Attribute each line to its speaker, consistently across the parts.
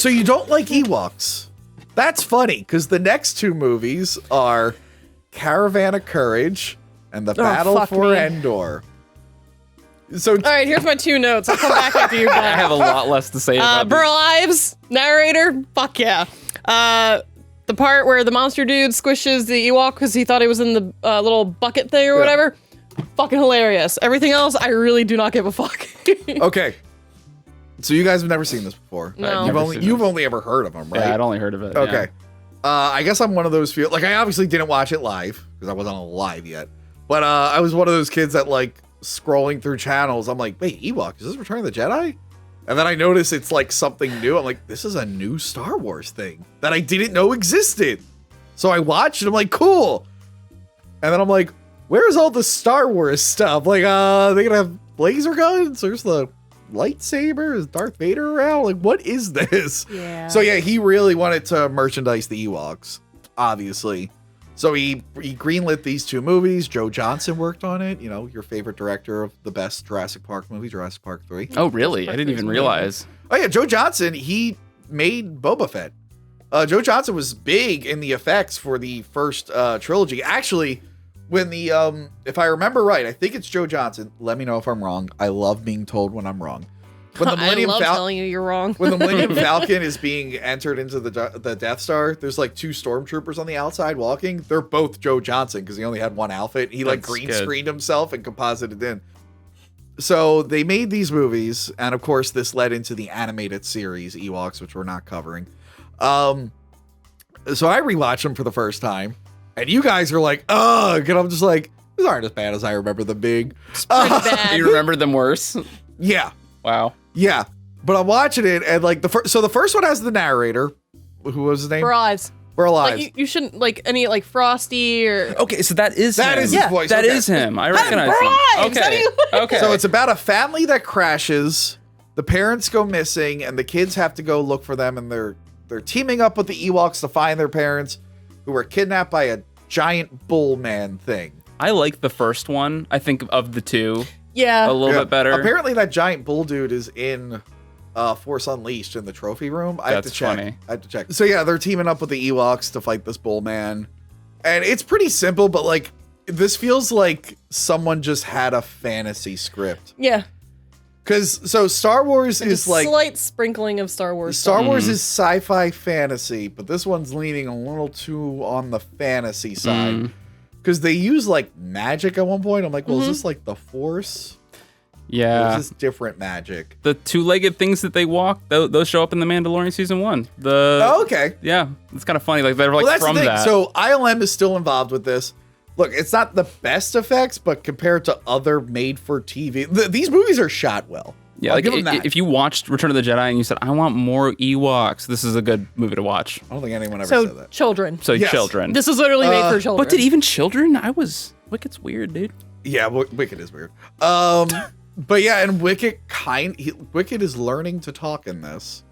Speaker 1: So you don't like Ewoks? That's funny, because the next two movies are Caravan of Courage and The Battle for Endor. So
Speaker 2: All right, here's my 2 notes. I'll come back after you're done.
Speaker 3: I have a lot less to say about
Speaker 2: Burl Ives, narrator, fuck yeah. The part where the monster dude squishes the Ewok because he thought he was in the little bucket thing or whatever, fucking hilarious. Everything else, I really do not give a fuck.
Speaker 1: Okay. So you guys have never seen this before.
Speaker 2: No.
Speaker 1: You've only ever heard of them, right?
Speaker 3: Yeah, I'd only heard of it.
Speaker 1: Okay.
Speaker 3: Yeah.
Speaker 1: I guess I'm one of those few. Like, I obviously didn't watch it live because I wasn't alive yet. But I was one of those kids that, like, scrolling through channels, I'm like, wait, Ewok, is this Return of the Jedi? And then I notice it's like something new. I'm like, this is a new Star Wars thing that I didn't know existed. So I watched it. I'm like, cool. And then I'm like, where's all the Star Wars stuff? Like, they gonna have laser guns? There's the lightsaber? Is Darth Vader around? Like, what is this?
Speaker 2: Yeah.
Speaker 1: So yeah, he really wanted to merchandise the Ewoks, obviously. So he greenlit these 2 movies. Joe Johnston worked on it. You know, your favorite director of the best Jurassic Park movie, Jurassic Park 3.
Speaker 3: Oh, really? I didn't even realize.
Speaker 1: Oh yeah, Joe Johnston, he made Boba Fett. Joe Johnston was big in the effects for the first trilogy. Actually, when the if I remember right, I think it's Joe Johnston. Let me know if I'm wrong. I love being told when I'm wrong. When the
Speaker 2: I love telling you you're wrong.
Speaker 1: When the Millennium Falcon is being entered into the Death Star, there's like 2 stormtroopers on the outside walking. They're both Joe Johnston because he only had one outfit. He like green screened himself and composited in. So they made these movies, and of course this led into the animated series Ewoks, which we're not covering. So I rewatched them for the first time, and you guys are like, ugh, and I'm just like, these aren't as bad as I remember them being.
Speaker 2: It's pretty bad.
Speaker 3: You remember them worse?
Speaker 1: Yeah.
Speaker 3: Wow.
Speaker 1: Yeah, but I'm watching it, and like the first one has the narrator, who was his name?
Speaker 2: Burl Ives.
Speaker 1: Burl Ives.
Speaker 2: Like, you shouldn't like any like Frosty or.
Speaker 3: Okay, so that is him.
Speaker 1: His voice.
Speaker 3: That
Speaker 1: okay.
Speaker 3: is him. I recognize
Speaker 2: Burl
Speaker 3: him.
Speaker 2: Ives. How do
Speaker 3: Okay.
Speaker 2: you-
Speaker 3: Okay.
Speaker 1: So it's about a family that crashes, the parents go missing, and the kids have to go look for them, and they're teaming up with the Ewoks to find their parents, who were kidnapped by a giant bull man thing.
Speaker 3: I like the first one. I think of the 2
Speaker 2: Yeah.
Speaker 3: a little bit better.
Speaker 1: Apparently, that giant bull dude is in Force Unleashed in the trophy room. I have to check.
Speaker 3: Funny.
Speaker 1: I have to check. So yeah, they're teaming up with the Ewoks to fight this bull man, and it's pretty simple. But like, this feels like someone just had a fantasy script.
Speaker 2: Yeah.
Speaker 1: Because so Star Wars is like
Speaker 2: slight sprinkling of Star Wars.
Speaker 1: Star Wars is sci-fi fantasy, but this one's leaning a little too on the fantasy side. Because they use like magic at one point. I'm like, well, is this like the Force?
Speaker 3: Yeah.
Speaker 1: Or is this different magic?
Speaker 3: The 2-legged things that they walk, those show up in The Mandalorian season 1.
Speaker 1: Oh, okay.
Speaker 3: Yeah, it's kind of funny. Like they're like
Speaker 1: Well, that's
Speaker 3: from
Speaker 1: the thing.
Speaker 3: that.
Speaker 1: So ILM is still involved with this. Look, it's not the best effects, but compared to other made-for-TV, these movies are shot well.
Speaker 3: yeah,
Speaker 1: I'll
Speaker 3: like
Speaker 1: give them that.
Speaker 3: if you watched Return of the Jedi and you said, I want more Ewoks, this is a good movie to watch.
Speaker 1: I don't think anyone ever said
Speaker 2: So
Speaker 1: that.
Speaker 2: children.
Speaker 3: So
Speaker 1: Yes.
Speaker 3: children.
Speaker 2: This is literally made for children.
Speaker 3: But did even children? Wicked's weird, dude.
Speaker 1: Yeah, Wicked is weird. But yeah, and Wicked is learning to talk in this.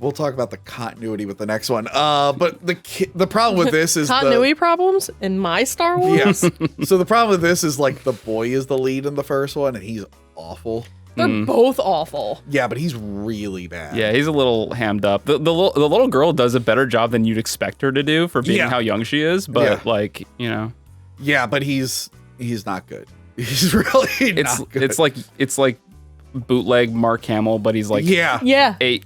Speaker 1: We'll talk about the continuity with the next one. But the problem with this is
Speaker 2: continuity problems in my Star Wars?
Speaker 1: Yes. So the problem with this is like the boy is the lead in the first one, and he's awful.
Speaker 2: They're both awful.
Speaker 1: Yeah, but he's really bad.
Speaker 3: Yeah, he's a little hammed up. The little girl does a better job than you'd expect her to do for being how young she is. But like, you know.
Speaker 1: Yeah, but he's not good. He's really not good.
Speaker 3: It's like bootleg Mark Hamill, but he's like
Speaker 2: Yeah.
Speaker 3: 8.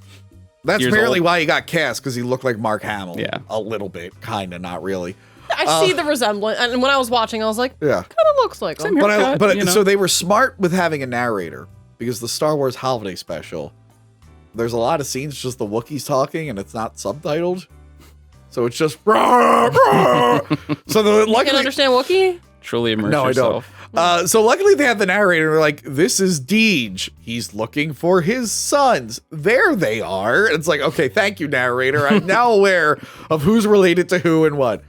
Speaker 1: That's
Speaker 3: years
Speaker 1: apparently
Speaker 3: old.
Speaker 1: why he got cast, because he looked like Mark Hamill.
Speaker 3: Yeah.
Speaker 1: A little bit, kind of, not really.
Speaker 2: I see the resemblance. And when I was watching, I was like,
Speaker 1: Yeah.
Speaker 2: kind of looks like him.
Speaker 1: But
Speaker 3: you know?
Speaker 1: so they were smart with having a narrator, because the Star Wars Holiday Special, there's a lot of scenes just the Wookiees talking, and it's not subtitled. So it's just rah, rah. So
Speaker 2: You can
Speaker 1: luckily
Speaker 2: understand Wookiee?
Speaker 3: Truly immerse
Speaker 1: no,
Speaker 3: yourself.
Speaker 1: I don't. So luckily they have the narrator. They're like, this is Deej. He's looking for his sons. There they are. It's like, okay, thank you, narrator. I'm now aware of who's related to who and what.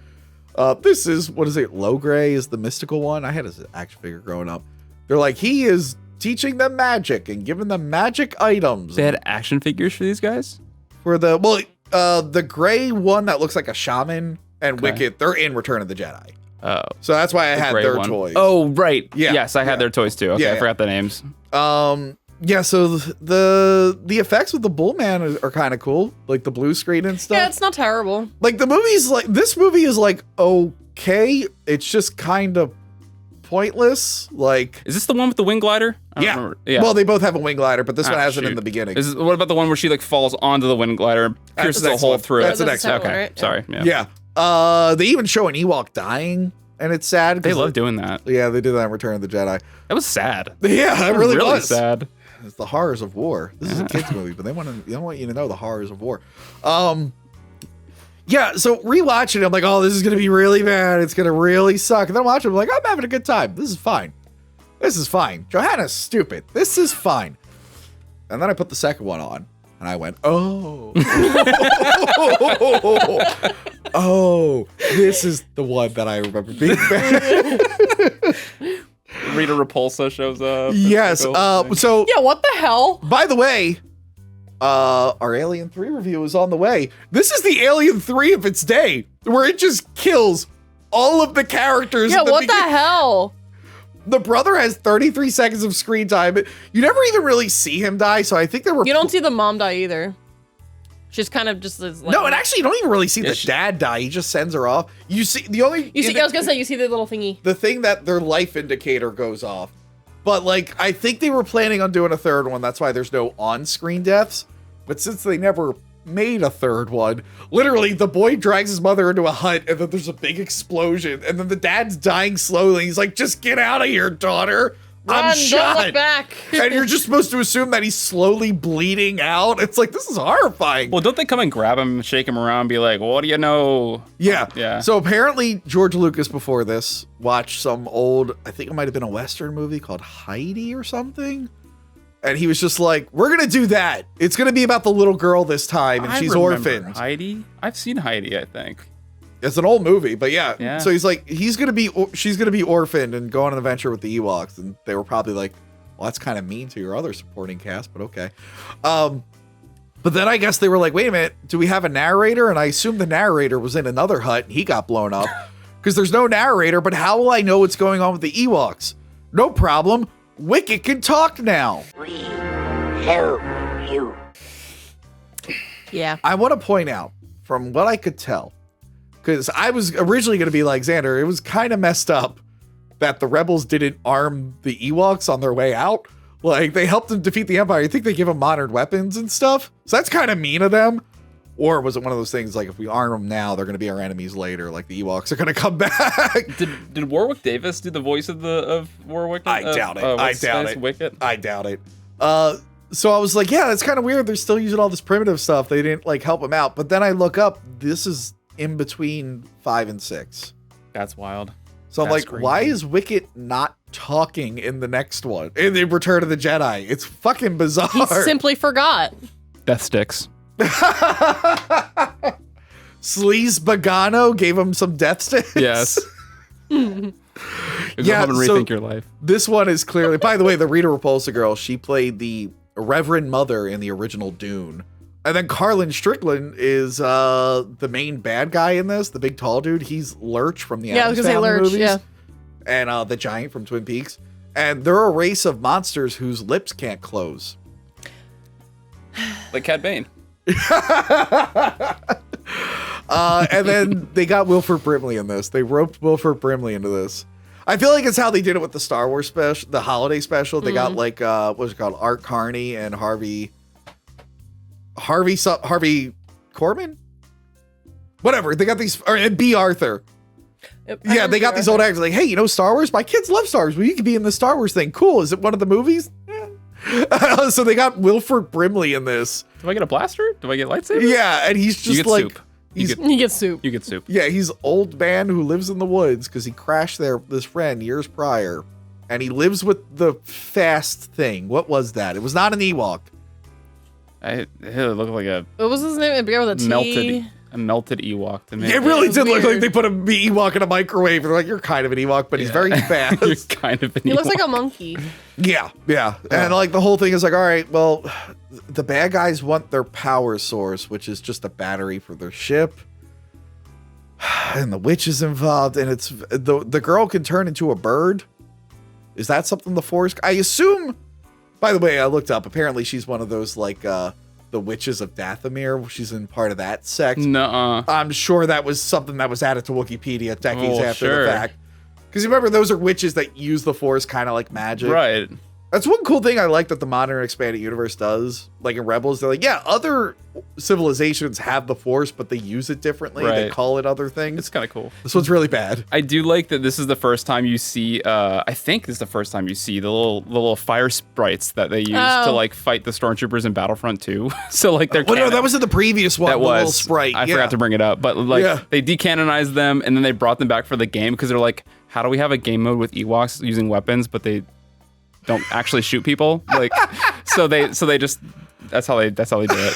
Speaker 1: This is, what is it? Logray is the mystical one. I had his action figure growing up. They're like, he is teaching them magic and giving them magic items.
Speaker 3: They had action figures for these guys?
Speaker 1: For the gray one that looks like a shaman and Wicked, they're in Return of the Jedi.
Speaker 3: Oh.
Speaker 1: So that's why I had
Speaker 3: gray
Speaker 1: their
Speaker 3: one.
Speaker 1: toys.
Speaker 3: Oh, right.
Speaker 1: Yeah.
Speaker 3: Yes, I had their toys too. Okay,
Speaker 1: Yeah,
Speaker 3: I forgot the names.
Speaker 1: Yeah, so the effects with the Bull Man are kind of cool, like the blue screen and stuff.
Speaker 2: Yeah, it's not terrible.
Speaker 1: Like the movie's like this movie is like okay, it's just kind of pointless. Like,
Speaker 3: is this the one with the wing glider? I don't remember. Yeah.
Speaker 1: Well, they both have a wing glider, but this one has it in the beginning.
Speaker 3: What about the one where she like falls onto the wing glider and pierces a hole through it?
Speaker 1: That's the next one.
Speaker 3: Okay,
Speaker 2: right?
Speaker 3: sorry.
Speaker 1: Yeah. They even show an Ewok dying, and it's sad.
Speaker 3: They love doing that.
Speaker 1: Yeah, they did that in Return of the Jedi.
Speaker 3: That was sad.
Speaker 1: Yeah, it really was
Speaker 3: sad.
Speaker 1: It's the horrors of war. This is a kids movie, but they don't want you to know the horrors of war. Yeah, so rewatching it, I'm like, oh, this is gonna be really bad. It's gonna really suck. And then watching it, I'm like, I'm having a good time. This is fine. This is fine. Johanna's stupid. This is fine. And then I put the second one on, and I went, oh, oh, this is the one that I remember being bad.
Speaker 3: Rita Repulsa shows up.
Speaker 1: Yes. So
Speaker 2: Yeah, what the hell?
Speaker 1: by the way, our Alien 3 review is on the way. This is the Alien 3 of its day, where it just kills all of the characters.
Speaker 2: Yeah,
Speaker 1: at the
Speaker 2: what the hell?
Speaker 1: The brother has 33 seconds of screen time. You never even really see him die, so I think there were.
Speaker 2: You don't see the mom die either. She's kind of just like,
Speaker 1: No, and actually, you don't even really see the dad die. He just sends her off. You see the only.
Speaker 2: You see, I was gonna say, you see the little thingy.
Speaker 1: The thing that their life indicator goes off. But like, I think they were planning on doing a third one. That's why there's no on-screen deaths. But since they never made a third one, literally the boy drags his mother into a hut, and then there's a big explosion, and then the dad's dying slowly. He's like, "Just get out of here, daughter. I'm
Speaker 2: Run,
Speaker 1: shot."
Speaker 2: don't look back.
Speaker 1: And you're just supposed to assume that he's slowly bleeding out. It's like, this is horrifying.
Speaker 3: Well, don't they come and grab him, shake him around, and be like, "What do you know?"
Speaker 1: Yeah.
Speaker 3: Yeah.
Speaker 1: So apparently George Lucas before this watched some old, I think it might have been a Western movie called Heidi or something. And he was just like, we're going to do that. It's going to be about the little girl this time, and she's
Speaker 3: remember
Speaker 1: orphaned.
Speaker 3: Heidi? I've seen Heidi, I think.
Speaker 1: It's an old movie, but yeah.
Speaker 3: Yeah.
Speaker 1: So he's like, she's going to be orphaned and go on an adventure with the Ewoks. And they were probably like, well, that's kind of mean to your other supporting cast, but okay. But then I guess they were like, wait a minute, do we have a narrator? And I assume the narrator was in another hut and he got blown up because there's no narrator, but how will I know what's going on with the Ewoks? No problem. Wicket can talk now.
Speaker 4: We help you.
Speaker 2: Yeah.
Speaker 1: I want to point out, from what I could tell, because I was originally going to be like, Xander, it was kind of messed up that the rebels didn't arm the Ewoks on their way out. Like, they helped them defeat the Empire. I think they give them modern weapons and stuff. So that's kind of mean of them. Or was it one of those things like, if we arm them now, they're going to be our enemies later? Like, the Ewoks are going to come back.
Speaker 3: Did Warwick Davis do the voice of Warwick?
Speaker 1: I doubt it. I doubt it.
Speaker 3: Wicket?
Speaker 1: I doubt it. So I was like, yeah, that's kind of weird. They're still using all this primitive stuff. They didn't like help him out. But then I look up, this is in between 5 and 6.
Speaker 3: That's wild.
Speaker 1: So I'm
Speaker 3: That's
Speaker 1: like,
Speaker 3: crazy.
Speaker 1: why is Wicket not talking in the next one? In the Return of the Jedi? It's fucking bizarre.
Speaker 2: He simply forgot.
Speaker 3: Death sticks.
Speaker 1: Sleaze Bagano gave him some death sticks.
Speaker 3: Yes.
Speaker 1: Yeah,
Speaker 3: Go home and
Speaker 1: so-
Speaker 3: rethink your life.
Speaker 1: This one is clearly, by the way, the Rita Repulsa girl, she played the Reverend Mother in the original Dune. And then Carlin Strickland is the main bad guy in this, the big tall dude. He's Lurch from the
Speaker 2: Yeah, I was
Speaker 1: Addams
Speaker 2: gonna say
Speaker 1: Family
Speaker 2: Lurch,
Speaker 1: movies.
Speaker 2: yeah.
Speaker 1: And the giant from Twin Peaks. And they're a race of monsters whose lips can't close.
Speaker 3: Like Cad Bane.
Speaker 1: And then they got Wilford Brimley in this. They roped Wilford Brimley into this. I feel like it's how they did it with the Star Wars special, the holiday special. They got like, what was it called? Art Carney and Harvey Korman? Whatever. They got these, and B. Arthur. Yeah, they got these old actors like, hey, you know Star Wars? My kids love Star Wars. Well, you could be in the Star Wars thing. Cool. Is it one of the movies? Yeah. So they got Wilford Brimley in this.
Speaker 3: Do I get a blaster? Do I get lightsaber?
Speaker 1: Yeah, and he's
Speaker 3: You
Speaker 1: just
Speaker 3: get
Speaker 1: like,
Speaker 3: soup.
Speaker 1: he's
Speaker 2: He gets soup.
Speaker 3: You get soup.
Speaker 1: yeah, he's old man who lives in the woods because he crashed there with his friend years prior, and he lives with the fast thing. What was that? It was not an Ewok.
Speaker 3: It looked like a
Speaker 2: What was his name? It began with a T.
Speaker 3: melted Ewok to me.
Speaker 1: It really
Speaker 2: was
Speaker 1: did look like
Speaker 2: weird.
Speaker 1: they put a Ewok in a microwave. They're like, you're kind of an Ewok, but he's very fast.
Speaker 3: You're kind of an
Speaker 2: He looks
Speaker 3: Ewok.
Speaker 2: like a monkey.
Speaker 1: Yeah. And like the whole thing is like, all right, well, the bad guys want their power source, which is just a battery for their ship. And the witch is involved, and it's the girl can turn into a bird. Is that something the Force? I assume By the way, I looked up. Apparently, she's one of those like the witches of Dathomir. She's in part of that sect.
Speaker 3: Nuh-uh.
Speaker 1: I'm sure that was something that was added to Wikipedia decades after
Speaker 3: sure.
Speaker 1: the fact. Because remember, those are witches that use the Force kind of like magic.
Speaker 3: Right.
Speaker 1: That's one cool thing I like that the modern expanded universe does. Like in Rebels, they're like, yeah, other civilizations have the Force, but they use it differently. They
Speaker 3: Right.
Speaker 1: call it other things.
Speaker 3: It's kind of cool.
Speaker 1: This one's really bad.
Speaker 3: I do like that this is the first time you see, I think this is the first time you see the little fire sprites that they use to like fight the stormtroopers in Battlefront 2. So like they're
Speaker 1: Well, no, that was in the previous one.
Speaker 3: that
Speaker 1: the little
Speaker 3: was
Speaker 1: sprite.
Speaker 3: I forgot to bring it up, but like they decanonized them and then they brought them back for the game because they're like, how do we have a game mode with Ewoks using weapons, but they don't actually shoot people? Like, so they just that's how they do it.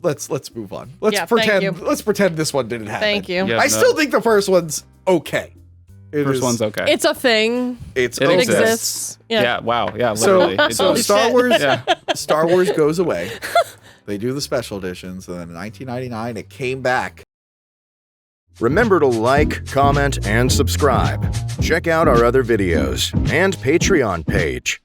Speaker 1: Let's move on. Let's
Speaker 2: Yeah, thank you.
Speaker 1: pretend. Let's pretend this one didn't happen.
Speaker 2: Thank you.
Speaker 3: Yeah.
Speaker 1: I
Speaker 3: no.
Speaker 1: still think the first one's okay.
Speaker 3: First one's okay.
Speaker 2: It's a thing.
Speaker 1: It's
Speaker 3: It
Speaker 1: okay.
Speaker 2: It
Speaker 3: exists.
Speaker 2: exists. Yeah.
Speaker 3: yeah. Wow. Yeah. Literally. It
Speaker 1: So
Speaker 3: does.
Speaker 1: Star
Speaker 2: shit.
Speaker 1: Wars,
Speaker 3: Yeah.
Speaker 1: Star Wars goes away. They do the special editions, and then in 1999 it came back.
Speaker 5: Remember to like, comment, and subscribe. Check out our other videos and Patreon page.